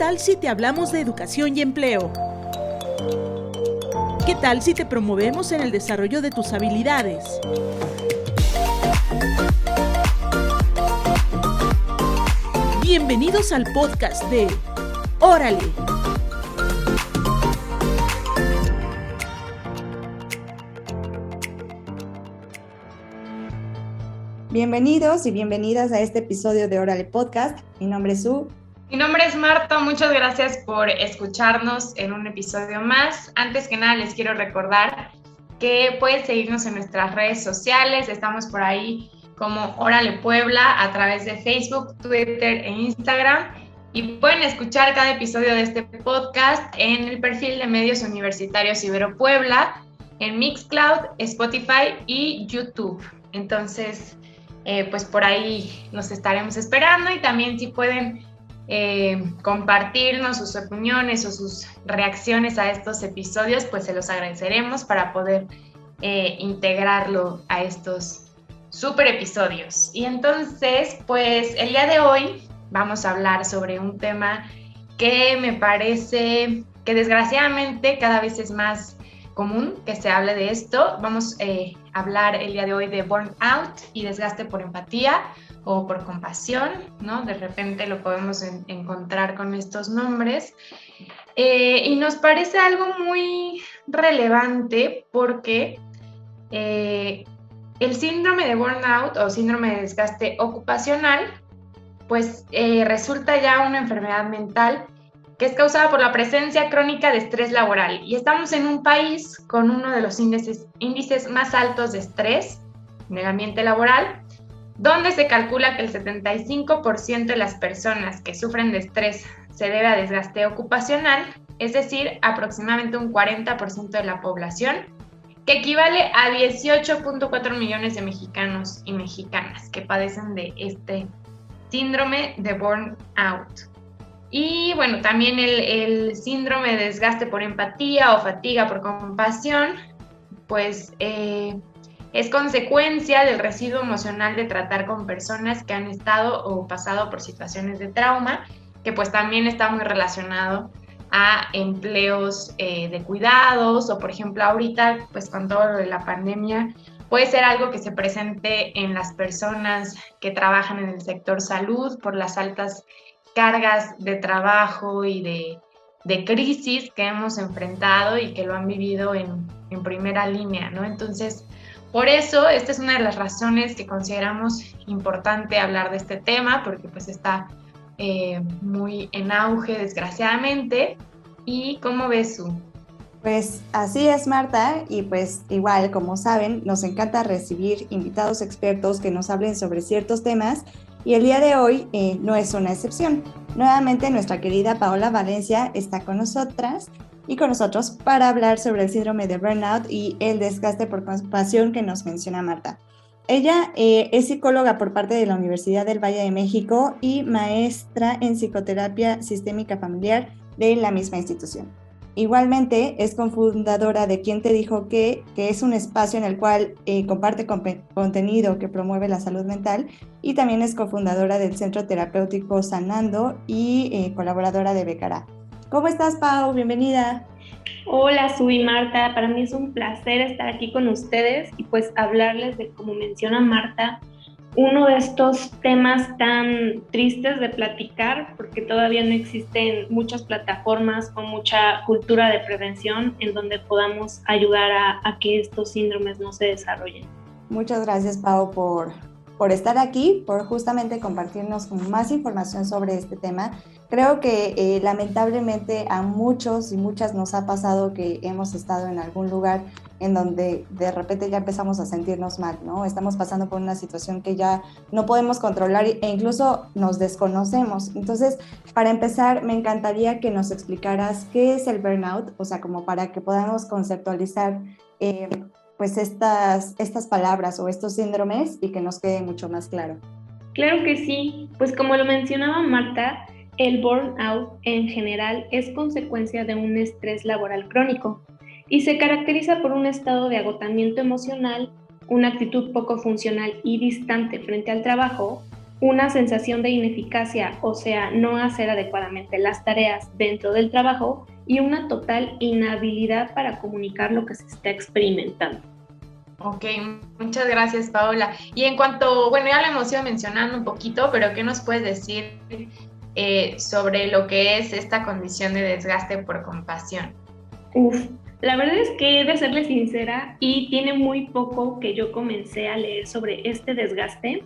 tal si te hablamos de educación y empleo? ¿Qué tal si te promovemos en el desarrollo de tus habilidades? Bienvenidos al podcast de Órale. Bienvenidos y bienvenidas a este episodio de Órale Podcast. Mi nombre es Su. Mi nombre es Marta, muchas gracias por escucharnos en un episodio más. Antes que nada les quiero recordar que pueden seguirnos en nuestras redes sociales, estamos por ahí como Órale Puebla a través de Facebook, Twitter e Instagram y pueden escuchar cada episodio de este podcast en el perfil de Medios Universitarios Ibero Puebla, en Mixcloud, Spotify y YouTube. Entonces, pues por ahí nos estaremos esperando y también si pueden compartirnos sus opiniones o sus reacciones a estos episodios, pues se los agradeceremos para poder integrarlo a estos super episodios. Y entonces, pues el día de hoy vamos a hablar sobre un tema que me parece que desgraciadamente cada vez es más común que se hable de esto. Vamos a hablar el día de hoy de burnout y desgaste por empatía o por compasión, ¿no? De repente lo podemos encontrar con estos nombres. Y nos parece algo muy relevante porque el síndrome de burnout o síndrome de desgaste ocupacional, pues resulta ya una enfermedad mental que es causada por la presencia crónica de estrés laboral. Y estamos en un país con uno de los índices más altos de estrés en el ambiente laboral, donde se calcula que el 75% de las personas que sufren de estrés se debe a desgaste ocupacional, es decir, aproximadamente un 40% de la población, que equivale a 18.4 millones de mexicanos y mexicanas que padecen de este síndrome de burnout. Y bueno, también el síndrome de desgaste por empatía o fatiga por compasión, pues es consecuencia del residuo emocional de tratar con personas que han estado o pasado por situaciones de trauma, que pues también está muy relacionado a empleos de cuidados o por ejemplo ahorita pues con todo lo de la pandemia puede ser algo que se presente en las personas que trabajan en el sector salud por las altas cargas de trabajo y de crisis que hemos enfrentado y que lo han vivido en primera línea, ¿no? Entonces, por eso, esta es una de las razones que consideramos importante hablar de este tema, porque pues está muy en auge, desgraciadamente. ¿Y cómo ves tú? Pues así es, Marta, y pues igual, como saben, nos encanta recibir invitados expertos que nos hablen sobre ciertos temas y el día de hoy no es una excepción. Nuevamente nuestra querida Paola Valencia está con nosotras y con nosotros para hablar sobre el síndrome de burnout y el desgaste por compasión que nos menciona Marta. Ella es psicóloga por parte de la Universidad del Valle de México y maestra en psicoterapia sistémica familiar de la misma institución. Igualmente es cofundadora de Quién te dijo que es un espacio en el cual comparte contenido que promueve la salud mental y también es cofundadora del Centro Terapéutico Sanando y colaboradora de Becará. ¿Cómo estás, Pau? Bienvenida. Hola, Su y Marta. Para mí es un placer estar aquí con ustedes y pues hablarles de, como menciona Marta, uno de estos temas tan tristes de platicar porque todavía no existen muchas plataformas o mucha cultura de prevención en donde podamos ayudar a que estos síndromes no se desarrollen. Muchas gracias, Pau, por estar aquí, por justamente compartirnos más información sobre este tema. Creo que lamentablemente a muchos y muchas nos ha pasado que hemos estado en algún lugar en donde de repente ya empezamos a sentirnos mal, ¿no? Estamos pasando por una situación que ya no podemos controlar e incluso nos desconocemos. Entonces, para empezar, me encantaría que nos explicaras qué es el burnout, o sea, como para que podamos conceptualizar pues estas palabras o estos síndromes y que nos quede mucho más claro. Claro que sí, pues como lo mencionaba Marta, el burnout en general es consecuencia de un estrés laboral crónico y se caracteriza por un estado de agotamiento emocional, una actitud poco funcional y distante frente al trabajo, una sensación de ineficacia, o sea, no hacer adecuadamente las tareas dentro del trabajo, y una total inhabilidad para comunicar lo que se está experimentando. Ok, muchas gracias, Paola. Y en cuanto, bueno, ya lo hemos ido mencionando un poquito, pero ¿qué nos puedes decir sobre lo que es esta condición de desgaste por compasión? La verdad es que he de serle sincera y tiene muy poco que yo comencé a leer sobre este desgaste.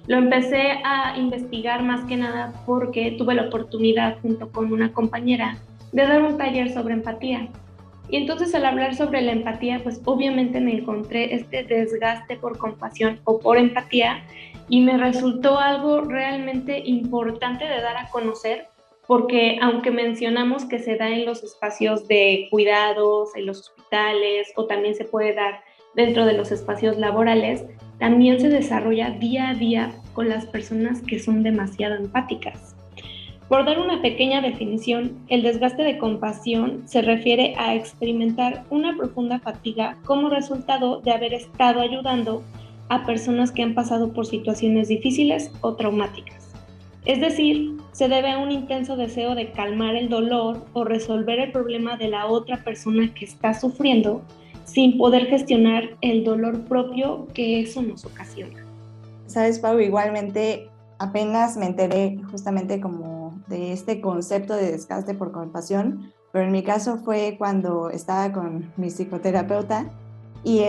Lo empecé a investigar más que nada porque tuve la oportunidad junto con una compañera de dar un taller sobre empatía. Y entonces al hablar sobre la empatía, pues obviamente me encontré este desgaste por compasión o por empatía y me resultó algo realmente importante de dar a conocer, porque aunque mencionamos que se da en los espacios de cuidados, en los hospitales o también se puede dar dentro de los espacios laborales, también se desarrolla día a día con las personas que son demasiado empáticas. Por dar una pequeña definición, el desgaste de compasión se refiere a experimentar una profunda fatiga como resultado de haber estado ayudando a personas que han pasado por situaciones difíciles o traumáticas. Es decir, se debe a un intenso deseo de calmar el dolor o resolver el problema de la otra persona que está sufriendo sin poder gestionar el dolor propio que eso nos ocasiona. Sabes, Pau, igualmente apenas me enteré justamente como de este concepto de desgaste por compasión, pero en mi caso fue cuando estaba con mi psicoterapeuta y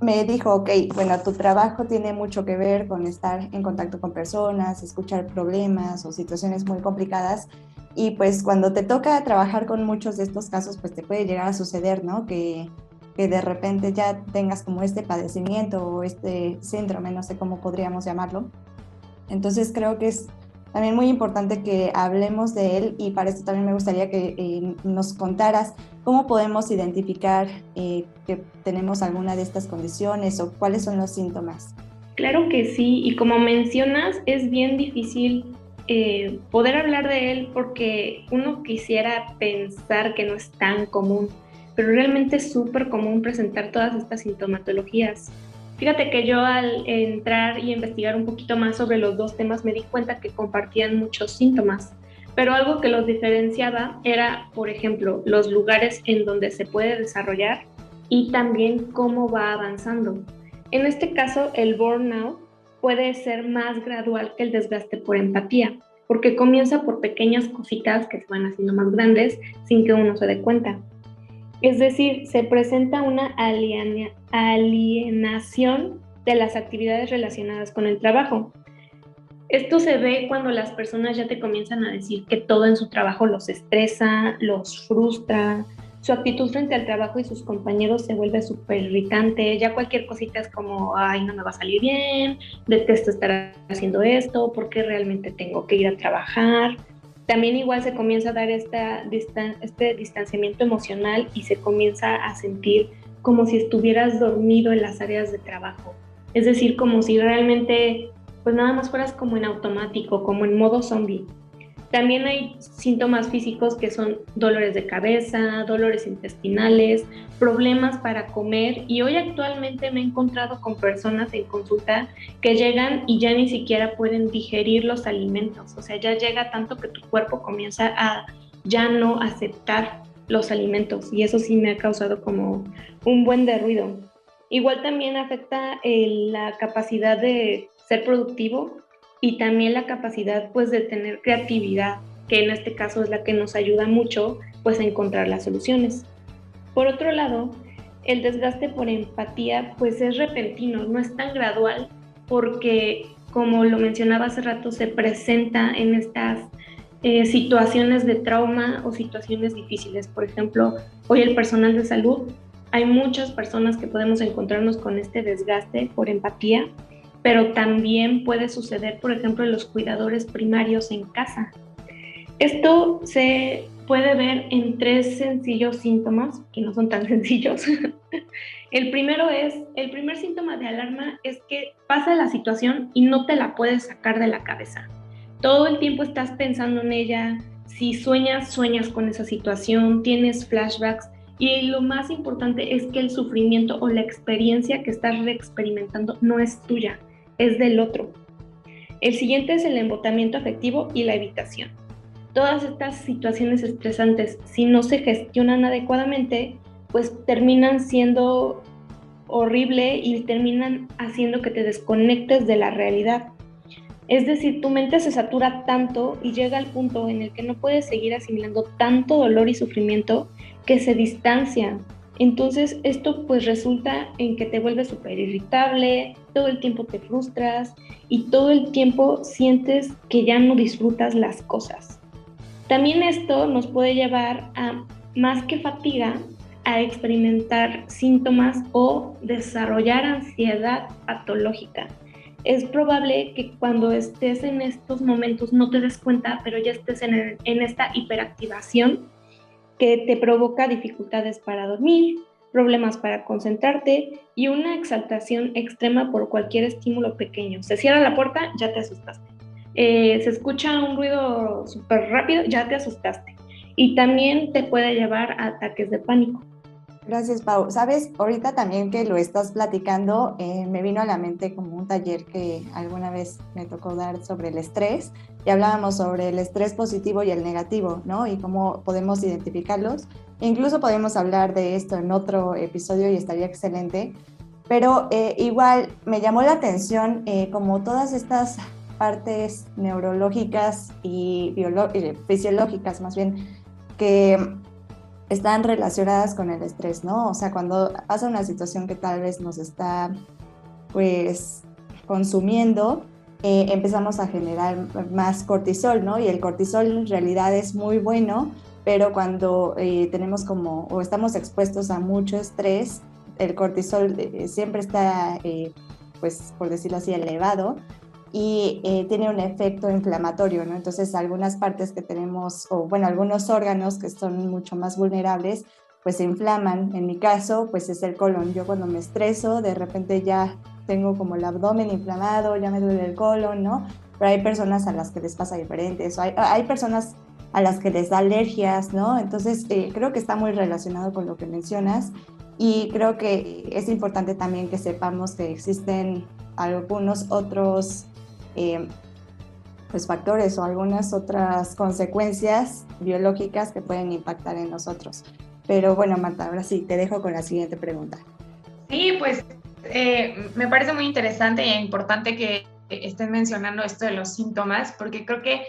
me dijo, ok, bueno, tu trabajo tiene mucho que ver con estar en contacto con personas, escuchar problemas o situaciones muy complicadas, y pues cuando te toca trabajar con muchos de estos casos, pues te puede llegar a suceder, ¿no? Que de repente ya tengas como este padecimiento o este síndrome, no sé cómo podríamos llamarlo. Entonces creo que es también muy importante que hablemos de él, y para esto también me gustaría que nos contaras cómo podemos identificar que tenemos alguna de estas condiciones o cuáles son los síntomas. Claro que sí, y como mencionas, es bien difícil poder hablar de él porque uno quisiera pensar que no es tan común, pero realmente es súper común presentar todas estas sintomatologías. Fíjate que yo al entrar y investigar un poquito más sobre los dos temas me di cuenta que compartían muchos síntomas, pero algo que los diferenciaba era, por ejemplo, los lugares en donde se puede desarrollar y también cómo va avanzando. En este caso, el burnout puede ser más gradual que el desgaste por empatía, porque comienza por pequeñas cositas que se van haciendo más grandes sin que uno se dé cuenta. Es decir, se presenta una alienación de las actividades relacionadas con el trabajo. Esto se ve cuando las personas ya te comienzan a decir que todo en su trabajo los estresa, los frustra, su actitud frente al trabajo y sus compañeros se vuelve súper irritante, ya cualquier cosita es como, ay, no me va a salir bien, detesto estar haciendo esto, ¿por qué realmente tengo que ir a trabajar? También igual se comienza a dar este distanciamiento emocional y se comienza a sentir como si estuvieras dormido en las áreas de trabajo. Es decir, como si realmente pues nada más fueras como en automático, como en modo zombie. También hay síntomas físicos que son dolores de cabeza, dolores intestinales, problemas para comer, y hoy actualmente me he encontrado con personas en consulta que llegan y ya ni siquiera pueden digerir los alimentos, o sea, ya llega tanto que tu cuerpo comienza a ya no aceptar los alimentos, y eso sí me ha causado como un buen de ruido. Igual también afecta la capacidad de ser productivo y también la capacidad pues de tener creatividad, que en este caso es la que nos ayuda mucho pues a encontrar las soluciones. Por otro lado, el desgaste por empatía pues es repentino, no es tan gradual, porque como lo mencionaba hace rato, se presenta en estas situaciones de trauma o situaciones difíciles. Por ejemplo, hoy el personal de salud, hay muchas personas que podemos encontrarnos con este desgaste por empatía, pero también puede suceder, por ejemplo, en los cuidadores primarios en casa. Esto se puede ver en 3 sencillos síntomas, que no son tan sencillos. El primer síntoma de alarma es que pasa la situación y no te la puedes sacar de la cabeza. Todo el tiempo estás pensando en ella, si sueñas con esa situación, tienes flashbacks, y lo más importante es que el sufrimiento o la experiencia que estás reexperimentando no es tuya, es del otro. El siguiente es el embotamiento afectivo y la evitación. Todas estas situaciones estresantes, si no se gestionan adecuadamente, pues terminan siendo horrible y terminan haciendo que te desconectes de la realidad. Es decir, tu mente se satura tanto y llega al punto en el que no puedes seguir asimilando tanto dolor y sufrimiento que se distancia. Entonces esto pues resulta en que te vuelves súper irritable, todo el tiempo te frustras y todo el tiempo sientes que ya no disfrutas las cosas. También esto nos puede llevar a, más que fatiga, a experimentar síntomas o desarrollar ansiedad patológica. Es probable que cuando estés en estos momentos no te des cuenta, pero ya estés en esta hiperactivación que te provoca dificultades para dormir, problemas para concentrarte y una exaltación extrema por cualquier estímulo pequeño. Se cierra la puerta, ya te asustaste. Se escucha un ruido súper rápido, ya te asustaste. Y también te puede llevar a ataques de pánico. Gracias, Pau. Sabes, ahorita también que lo estás platicando, me vino a la mente como un taller que alguna vez me tocó dar sobre el estrés, y hablábamos sobre el estrés positivo y el negativo, ¿no? Y cómo podemos identificarlos. Incluso podemos hablar de esto en otro episodio y estaría excelente, pero igual me llamó la atención como todas estas partes neurológicas y fisiológicas más bien, que están relacionadas con el estrés, ¿no? O sea, cuando pasa una situación que tal vez nos está, pues, consumiendo, empezamos a generar más cortisol, ¿no? Y el cortisol en realidad es muy bueno, pero cuando tenemos como, o estamos expuestos a mucho estrés, el cortisol siempre está, pues, por decirlo así, elevado, y tiene un efecto inflamatorio, ¿no? Entonces, algunas partes que tenemos, o bueno, algunos órganos que son mucho más vulnerables, pues se inflaman. En mi caso, pues es el colon. Yo cuando me estreso, de repente ya tengo como el abdomen inflamado, ya me duele el colon, ¿no? Pero hay personas a las que les pasa diferente. Hay personas a las que les da alergias, ¿no? Entonces, creo que está muy relacionado con lo que mencionas, y creo que es importante también que sepamos que existen algunos otros pues factores o algunas otras consecuencias biológicas que pueden impactar en nosotros. Pero bueno, Marta, ahora sí, te dejo con la siguiente pregunta. Sí, pues me parece muy interesante e importante que estén mencionando esto de los síntomas, porque creo que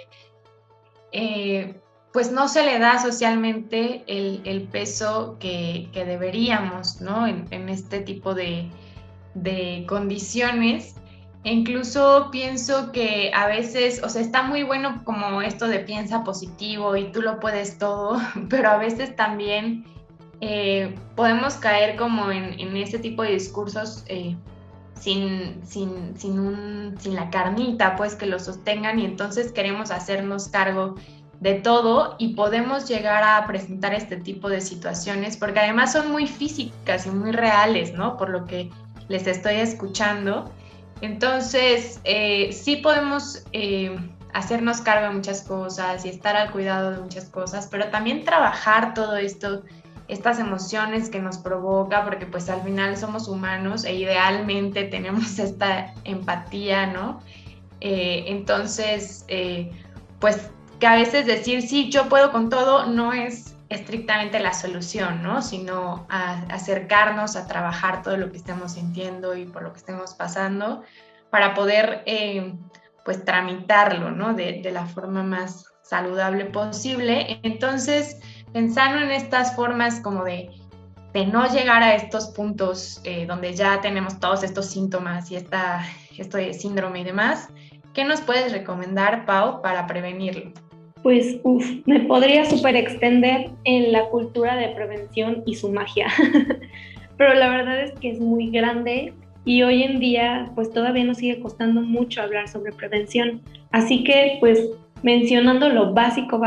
pues no se le da socialmente el peso que deberíamos, ¿no? En este tipo de condiciones. E incluso pienso que a veces, o sea, está muy bueno como esto de piensa positivo y tú lo puedes todo, pero a veces también podemos caer como en este tipo de discursos sin la carnita, pues, que lo sostengan, y entonces queremos hacernos cargo de todo y podemos llegar a presentar este tipo de situaciones, porque además son muy físicas y muy reales, ¿no? Por lo que les estoy escuchando. Entonces, sí podemos hacernos cargo de muchas cosas y estar al cuidado de muchas cosas, pero también trabajar todo esto, estas emociones que nos provoca, porque pues al final somos humanos e idealmente tenemos esta empatía, ¿no? Entonces, pues que a veces decir, sí, yo puedo con todo, no es estrictamente la solución, ¿no? Sino a acercarnos a trabajar todo lo que estemos sintiendo y por lo que estemos pasando para poder, pues, tramitarlo, ¿no? De la forma más saludable posible. Entonces, pensando en estas formas como de no llegar a estos puntos donde ya tenemos todos estos síntomas y esto de síndrome y demás, ¿qué nos puedes recomendar, Pau, para prevenirlo? Pues, me podría súper extender en la cultura de prevención y su magia, pero la verdad es que es muy grande y hoy en día pues todavía nos sigue costando mucho hablar sobre prevención. Así que pues mencionando lo básico,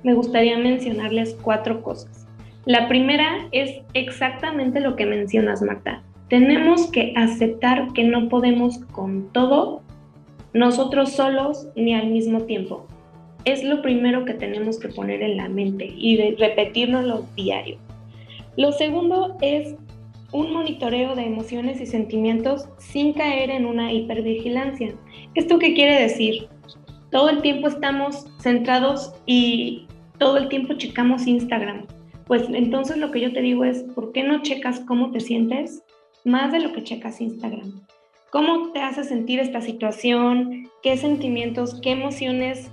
me gustaría mencionarles 4 cosas. La primera es exactamente lo que mencionas, Marta. Tenemos que aceptar que no podemos con todo, nosotros solos ni al mismo tiempo. Es lo primero que tenemos que poner en la mente y repetirnoslo diario. Lo segundo es un monitoreo de emociones y sentimientos sin caer en una hipervigilancia. ¿Esto qué quiere decir? Todo el tiempo estamos centrados y todo el tiempo checamos Instagram. Pues entonces lo que yo te digo es, ¿por qué no checas cómo te sientes más de lo que checas Instagram? ¿Cómo te hace sentir esta situación? ¿Qué sentimientos, qué emociones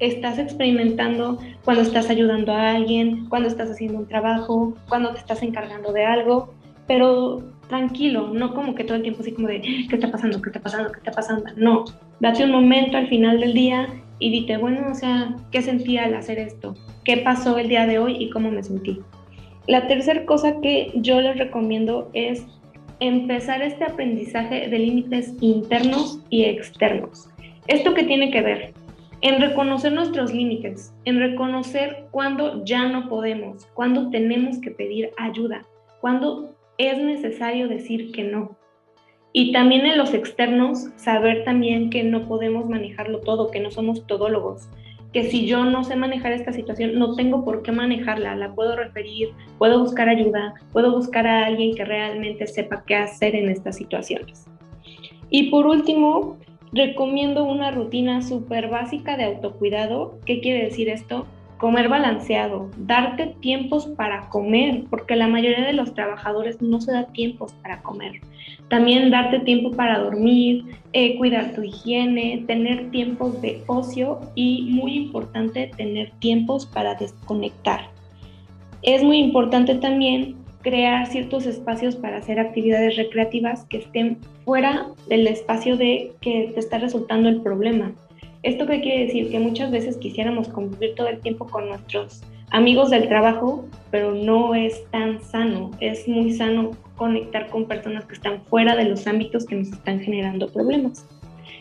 estás experimentando cuando estás ayudando a alguien, cuando estás haciendo un trabajo, cuando te estás encargando de algo? Pero tranquilo, no como que todo el tiempo así como de ¿qué está pasando? ¿Qué está pasando? ¿Qué está pasando? No, date un momento al final del día y dite, bueno, o sea, ¿qué sentí al hacer esto? ¿Qué pasó el día de hoy y cómo me sentí? La tercera cosa que yo les recomiendo es empezar este aprendizaje de límites internos y externos. ¿Esto qué tiene que ver? En reconocer nuestros límites, en reconocer cuándo ya no podemos, cuándo tenemos que pedir ayuda, cuándo es necesario decir que no. Y también en los externos, saber también que no podemos manejarlo todo, que no somos todólogos, que si yo no sé manejar esta situación, no tengo por qué manejarla, la puedo referir, puedo buscar ayuda, puedo buscar a alguien que realmente sepa qué hacer en estas situaciones. Y por último, recomiendo una rutina súper básica de autocuidado. ¿Qué quiere decir esto? Comer balanceado, darte tiempos para comer, porque la mayoría de los trabajadores no se da tiempos para comer. También darte tiempo para dormir, cuidar tu higiene, tener tiempos de ocio y, muy importante, tener tiempos para desconectar. Es muy importante también crear ciertos espacios para hacer actividades recreativas que estén fuera del espacio de que te está resultando el problema. ¿Esto qué quiere decir? Que muchas veces quisiéramos convivir todo el tiempo con nuestros amigos del trabajo, pero no es tan sano. Es muy sano conectar con personas que están fuera de los ámbitos que nos están generando problemas.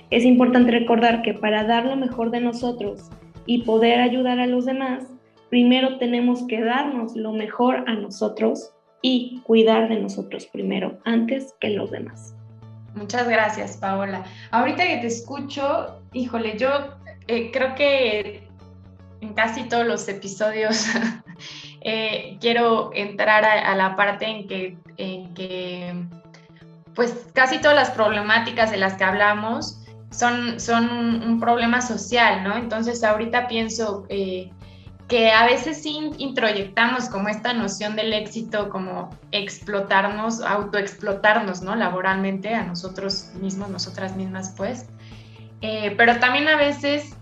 Es importante recordar que para dar lo mejor de nosotros y poder ayudar a los demás, primero tenemos que darnos lo mejor a nosotros y cuidar de nosotros primero, antes que los demás. Muchas gracias, Paola. Ahorita que te escucho, híjole, yo creo que en casi todos los episodios quiero entrar a la parte en que pues casi todas las problemáticas de las que hablamos son un problema social, ¿no? Entonces ahorita pienso que a veces sí introyectamos como esta noción del éxito, como explotarnos, autoexplotarnos, ¿no? Laboralmente a nosotros mismos, nosotras mismas, pues. Pero también a veces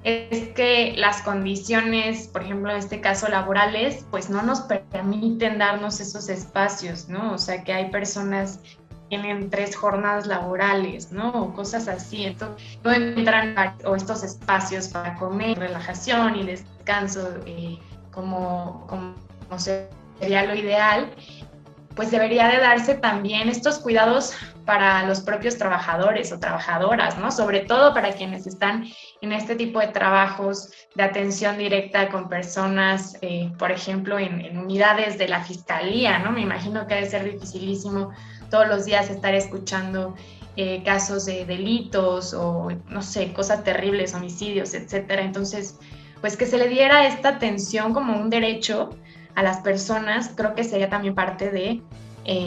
es que las condiciones, por ejemplo, en este caso laborales, pues no nos permiten darnos esos espacios, ¿no? O sea, que hay personas que tienen 3 jornadas laborales, ¿no? O cosas así. Entonces, no encuentran o estos espacios para comer, relajación y descanso, como sería lo ideal. Pues debería de darse también estos cuidados para los propios trabajadores o trabajadoras, ¿no? Sobre todo para quienes están en este tipo de trabajos de atención directa con personas, por ejemplo, en unidades de la fiscalía, ¿no? Me imagino que debe ser dificilísimo todos los días estar escuchando casos de delitos o, no sé, cosas terribles, homicidios, etcétera. Entonces, pues que se le diera esta atención como un derecho a las personas, creo que sería también parte de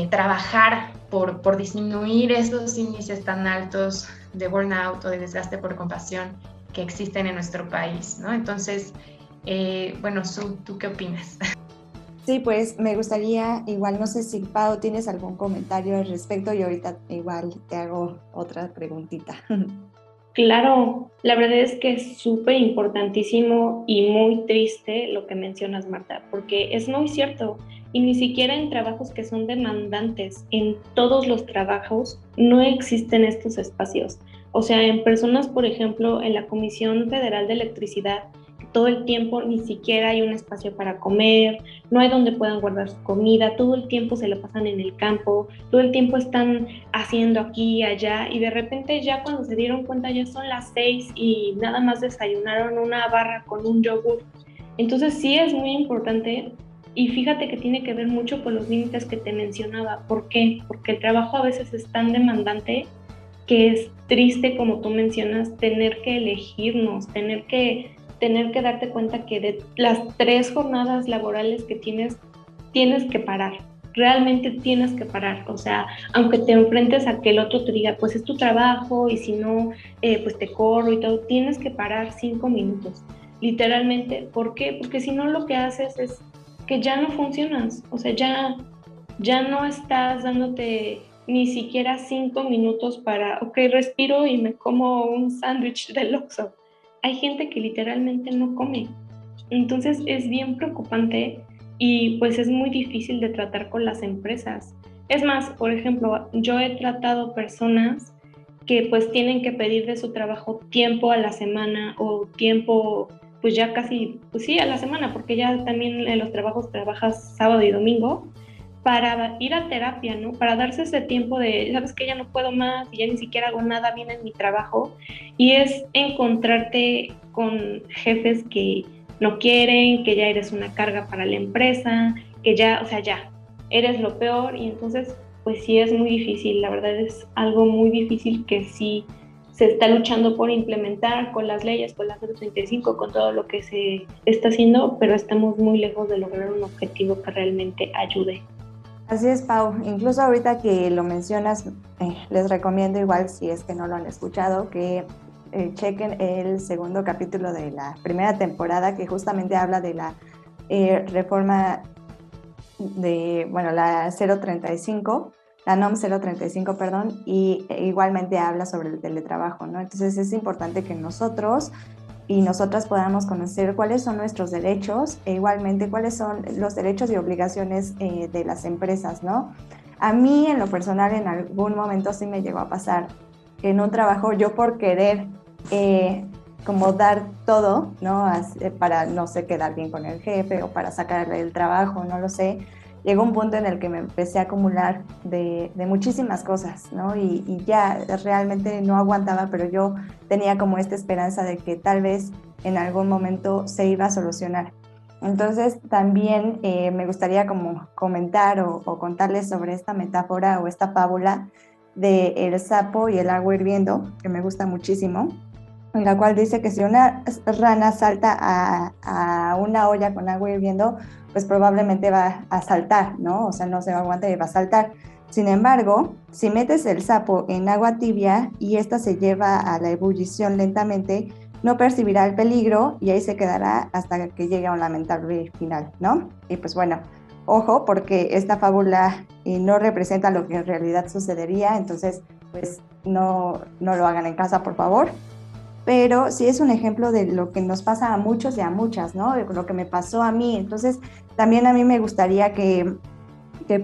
trabajar por disminuir esos índices tan altos de burnout o de desgaste por compasión que existen en nuestro país, ¿no? Entonces, bueno, Su, ¿tú qué opinas? Sí, pues me gustaría, igual no sé si Pau tienes algún comentario al respecto y ahorita igual te hago otra preguntita. Claro, la verdad es que es súper importantísimo y muy triste lo que mencionas, Marta, porque es muy cierto y ni siquiera en trabajos que son demandantes, en todos los trabajos no existen estos espacios. O sea, en personas, por ejemplo, en la Comisión Federal de Electricidad, todo el tiempo ni siquiera hay un espacio para comer, no hay donde puedan guardar su comida, todo el tiempo se lo pasan en el campo, todo el tiempo están haciendo aquí y allá y de repente ya cuando se dieron cuenta ya son las 6 y nada más desayunaron una barra con un yogur. Entonces sí es muy importante y fíjate que tiene que ver mucho con los límites que te mencionaba. ¿Por qué? Porque el trabajo a veces es tan demandante que es triste, como tú mencionas, tener que elegirnos, tener que darte cuenta que de las 3 jornadas laborales que tienes que parar, realmente tienes que parar, o sea, aunque te enfrentes a que el otro te diga, pues es tu trabajo y si no, pues te corro y todo, tienes que parar 5 minutos, literalmente. ¿Por qué? Porque si no lo que haces es que ya no funcionas, o sea, ya no estás dándote ni siquiera 5 minutos para, ok, respiro y me como un sándwich del Oxxo. Hay gente que literalmente no come. Entonces es bien preocupante y pues es muy difícil de tratar con las empresas. Es más, por ejemplo, yo he tratado personas que pues tienen que pedir de su trabajo tiempo a la semana o tiempo pues ya casi, pues sí, a la semana, porque ya también en los trabajos trabajas sábado y domingo, para ir a terapia, ¿no? Para darse ese tiempo de, sabes que ya no puedo más y ya ni siquiera hago nada bien en mi trabajo. Y es encontrarte con jefes que no quieren, que ya eres una carga para la empresa, que ya, o sea, ya, eres lo peor. Y entonces, pues sí es muy difícil, la verdad es algo muy difícil que sí se está luchando por implementar con las leyes, con la 035, con todo lo que se está haciendo, pero estamos muy lejos de lograr un objetivo que realmente ayude. Así es, Pau. Incluso ahorita que lo mencionas, les recomiendo igual, si es que no lo han escuchado, que chequen el segundo capítulo de la primera temporada, que justamente habla de la reforma de, bueno, la 035, la NOM 035, perdón, y igualmente habla sobre el teletrabajo, ¿no? Entonces es importante que nosotros y nosotras podamos conocer cuáles son nuestros derechos e igualmente cuáles son los derechos y obligaciones de las empresas, ¿no? A mí, en lo personal, en algún momento sí me llegó a pasar que en un trabajo yo por querer como dar todo, ¿no? Para, no sé, quedar bien con el jefe o para sacarle el trabajo, no lo sé, llegó un punto en el que me empecé a acumular de muchísimas cosas, ¿no? Y ya realmente no aguantaba, pero yo tenía como esta esperanza de que tal vez en algún momento se iba a solucionar. Entonces también me gustaría como comentar o contarles sobre esta metáfora o esta fábula de el sapo y el agua hirviendo, que me gusta muchísimo, en la cual dice que si una rana salta a una olla con agua hirviendo, pues probablemente va a saltar, ¿no? O sea, no se va a aguantar y va a saltar. Sin embargo, si metes el sapo en agua tibia y esta se lleva a la ebullición lentamente, no percibirá el peligro y ahí se quedará hasta que llegue a un lamentable final, ¿no? Y pues bueno, ojo, porque esta fábula no representa lo que en realidad sucedería, entonces pues no lo hagan en casa, por favor. Pero sí es un ejemplo de lo que nos pasa a muchos y a muchas, ¿no? De lo que me pasó a mí. Entonces, también a mí me gustaría que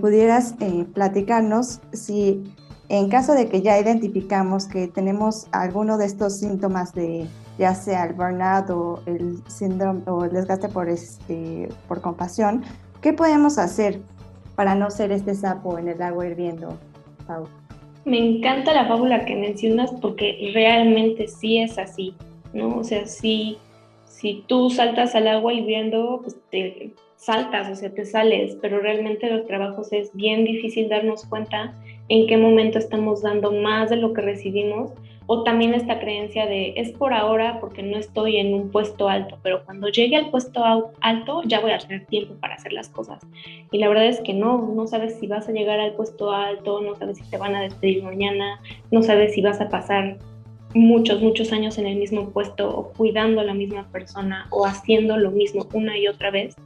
pudieras platicarnos si en caso de que ya identificamos que tenemos alguno de estos síntomas de ya sea el burnout o el síndrome o el desgaste por compasión, ¿qué podemos hacer para no ser este sapo en el agua hirviendo, Pau? Me encanta la fábula que mencionas porque realmente sí es así, ¿no? O sea, si tú saltas al agua hirviendo, pues te saltas, o sea, te sales, pero realmente los trabajos es bien difícil darnos cuenta en qué momento estamos dando más de lo que recibimos, o también esta creencia de es por ahora porque no estoy en un puesto alto, pero cuando llegue al puesto alto ya voy a tener tiempo para hacer las cosas. Y la verdad es que no sabes si vas a llegar al puesto alto, no sabes si te van a despedir mañana, no sabes si vas a pasar muchos años en el mismo puesto o cuidando a la misma persona o haciendo lo mismo una y otra vez,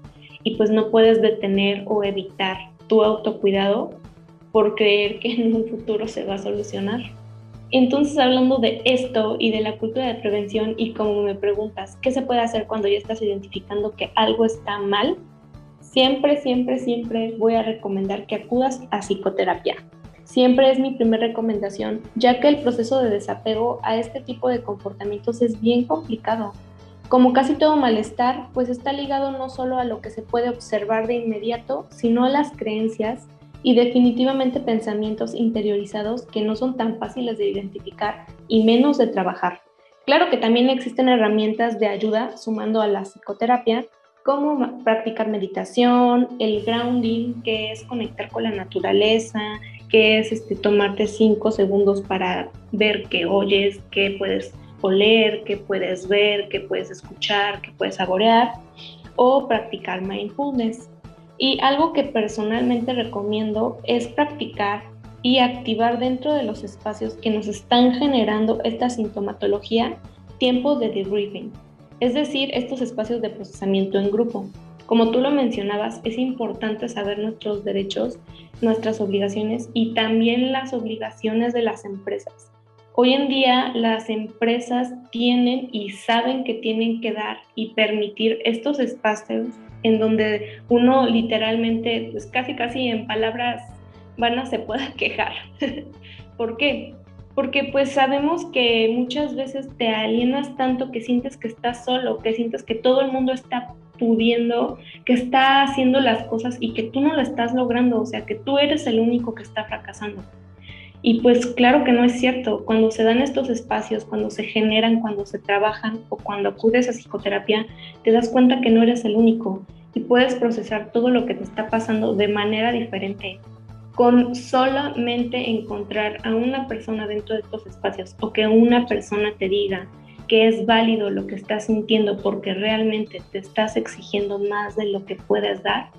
y pues no puedes detener o evitar tu autocuidado por creer que en un futuro se va a solucionar. Entonces, hablando de esto y de la cultura de prevención, y como me preguntas, ¿qué se puede hacer cuando ya estás identificando que algo está mal? Siempre voy a recomendar que acudas a psicoterapia. Siempre es mi primera recomendación, ya que el proceso de desapego a este tipo de comportamientos es bien complicado. Como casi todo malestar, pues está ligado no solo a lo que se puede observar de inmediato, sino a las creencias y definitivamente pensamientos interiorizados que no son tan fáciles de identificar y menos de trabajar. Claro que también existen herramientas de ayuda sumando a la psicoterapia, como practicar meditación, el grounding, que es conectar con la naturaleza, que es tomarte 5 segundos para ver qué oyes, qué puedes oler, qué puedes ver, qué puedes escuchar, qué puedes saborear, o practicar mindfulness. Y algo que personalmente recomiendo es practicar y activar dentro de los espacios que nos están generando esta sintomatología tiempos de debriefing, es decir, estos espacios de procesamiento en grupo. Como tú lo mencionabas, es importante saber nuestros derechos, nuestras obligaciones y también las obligaciones de las empresas. Hoy en día las empresas tienen y saben que tienen que dar y permitir estos espacios en donde uno literalmente, pues casi en palabras vanas se pueda quejar. ¿Por qué? Porque pues sabemos que muchas veces te alienas tanto que sientes que estás solo, que sientes que todo el mundo está pudiendo, que está haciendo las cosas y que tú no lo estás logrando, o sea, que tú eres el único que está fracasando. Y pues claro que no es cierto. Cuando se dan estos espacios, cuando se generan, cuando se trabajan o cuando acudes a psicoterapia, te das cuenta que no eres el único y puedes procesar todo lo que te está pasando de manera diferente. Con solamente encontrar a una persona dentro de estos espacios o que una persona te diga que es válido lo que estás sintiendo porque realmente te estás exigiendo más de lo que puedes dar,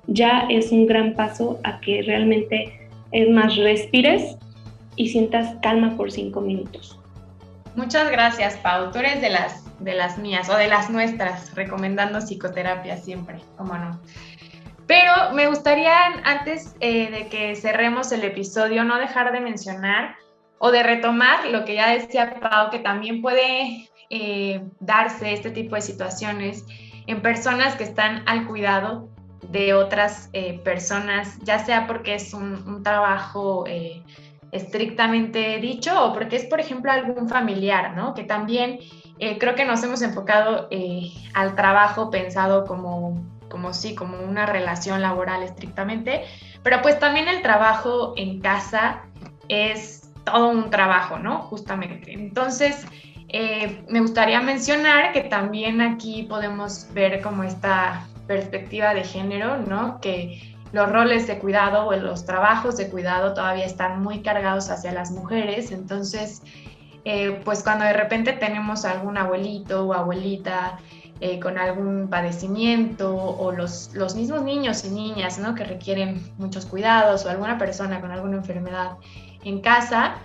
ya es un gran paso a que realmente es más, respires y sientas calma por 5 minutos. Muchas gracias, Pau. Tú eres de las mías o de las nuestras, recomendando psicoterapia siempre, cómo no. Pero me gustaría, antes de que cerremos el episodio, no dejar de mencionar o de retomar lo que ya decía Pau, que también puede darse este tipo de situaciones en personas que están al cuidado de otras personas, ya sea porque es un trabajo estrictamente dicho o porque es, por ejemplo, algún familiar, ¿no? Que también creo que nos hemos enfocado al trabajo pensado como una relación laboral estrictamente, pero pues también el trabajo en casa es todo un trabajo, ¿no? Justamente. Entonces, me gustaría mencionar que también aquí podemos ver como esta perspectiva de género, ¿no? Que los roles de cuidado o los trabajos de cuidado todavía están muy cargados hacia las mujeres, entonces, pues cuando de repente tenemos algún abuelito o abuelita con algún padecimiento o los mismos niños y niñas, ¿no? Que requieren muchos cuidados o alguna persona con alguna enfermedad en casa,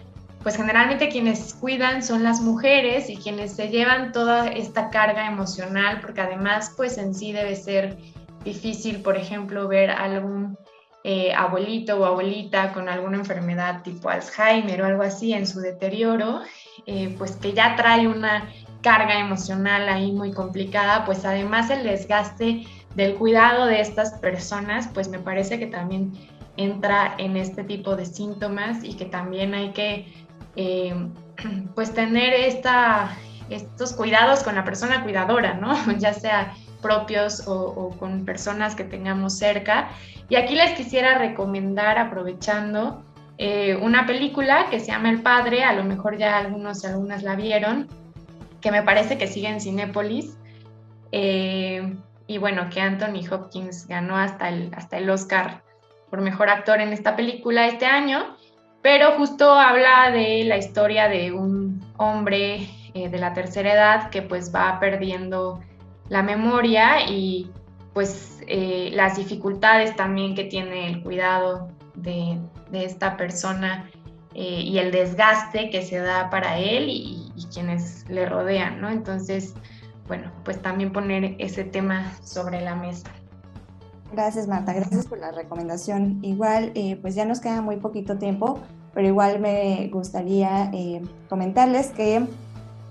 pues generalmente quienes cuidan son las mujeres y quienes se llevan toda esta carga emocional, porque además pues en sí debe ser difícil, por ejemplo, ver a algún abuelito o abuelita con alguna enfermedad tipo Alzheimer o algo así en su deterioro, pues que ya trae una carga emocional ahí muy complicada, pues además el desgaste del cuidado de estas personas, pues me parece que también entra en este tipo de síntomas y que también hay que pues tener estos cuidados con la persona cuidadora, ¿no? Ya sea propios o con personas que tengamos cerca. Y aquí les quisiera recomendar, aprovechando, una película que se llama El Padre, a lo mejor ya algunos y algunas la vieron, que me parece que sigue en Cinépolis, y bueno, que Anthony Hopkins ganó hasta el Oscar por mejor actor en esta película este año, pero justo habla de la historia de un hombre de la tercera edad que pues va perdiendo la memoria y pues las dificultades también que tiene el cuidado de esta persona y el desgaste que se da para él y quienes le rodean, ¿no? Entonces, bueno, pues también poner ese tema sobre la mesa. Gracias, Marta, gracias por la recomendación. Igual, pues ya nos queda muy poquito tiempo, pero igual me gustaría comentarles que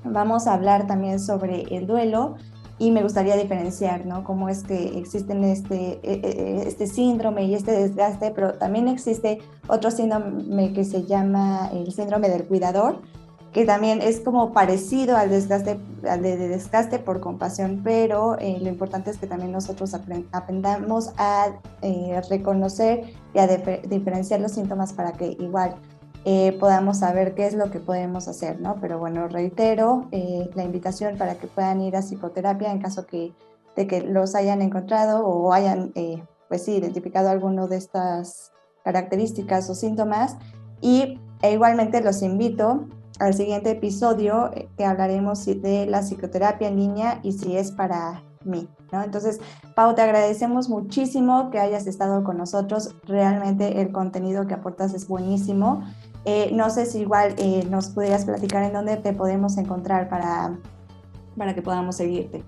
vamos a hablar también sobre el duelo y me gustaría diferenciar, ¿no? Cómo es que existen este síndrome y este desgaste, pero también existe otro síndrome que se llama el síndrome del cuidador, que también es como parecido al de desgaste por compasión, pero lo importante es que también nosotros aprendamos a reconocer y a diferenciar los síntomas para que igual podamos saber qué es lo que podemos hacer, ¿no? Pero bueno, reitero la invitación para que puedan ir a psicoterapia en caso de que los hayan encontrado o hayan, pues sí, identificado alguno de estas características o síntomas. Y igualmente los invito al siguiente episodio que hablaremos de la psicoterapia en línea y si es para mí, ¿no? Entonces, Pau, te agradecemos muchísimo que hayas estado con nosotros. Realmente el contenido que aportas es buenísimo. No sé si igual nos pudieras platicar en dónde te podemos encontrar para que podamos seguirte.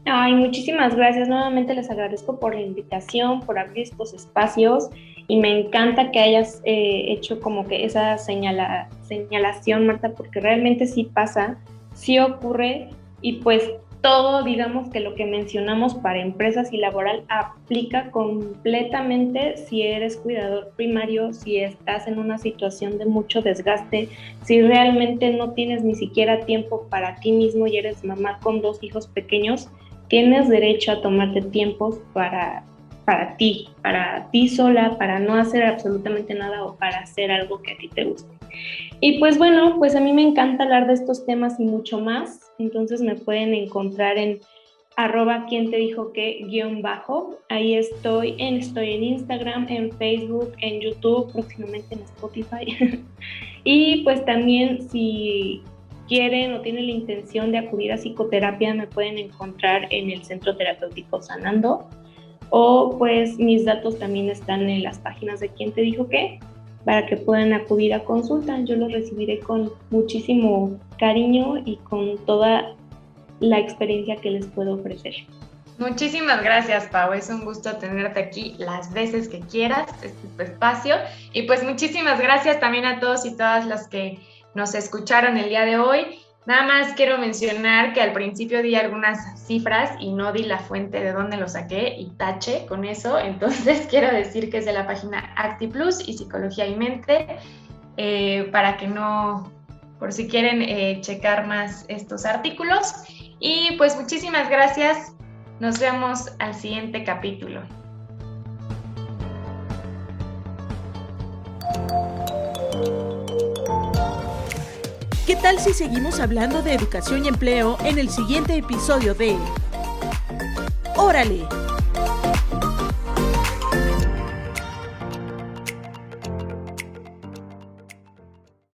Ay, muchísimas gracias. Nuevamente les agradezco por la invitación, por abrir estos espacios y me encanta que hayas hecho como que esa señalación, Marta, porque realmente sí pasa, sí ocurre y pues todo, digamos que lo que mencionamos para empresas y laboral aplica completamente si eres cuidador primario, si estás en una situación de mucho desgaste, si realmente no tienes ni siquiera tiempo para ti mismo y eres mamá con 2 hijos pequeños. Tienes derecho a tomarte tiempos para ti sola, para no hacer absolutamente nada o para hacer algo que a ti te guste. Y pues bueno, pues a mí me encanta hablar de estos temas y mucho más, entonces me pueden encontrar en @quien-te-dijo-que_ ahí estoy en Instagram, en Facebook, en YouTube, próximamente en Spotify. Y pues también si quieren o tienen la intención de acudir a psicoterapia, me pueden encontrar en el Centro Terapéutico Sanando, o pues mis datos también están en las páginas de Quién te dijo qué, para que puedan acudir a consulta. Yo los recibiré con muchísimo cariño y con toda la experiencia que les puedo ofrecer. Muchísimas gracias, Pau. Es un gusto tenerte aquí las veces que quieras, este es tu espacio. Y pues muchísimas gracias también a todos y todas las que nos escucharon el día de hoy. Nada más quiero mencionar que al principio di algunas cifras y no di la fuente de dónde lo saqué y tache con eso. Entonces quiero decir que es de la página ActiPlus y Psicología y Mente, para que no, por si quieren checar más estos artículos. Y pues muchísimas gracias. Nos vemos al siguiente capítulo. ¿Qué tal si seguimos hablando de educación y empleo en el siguiente episodio de Órale!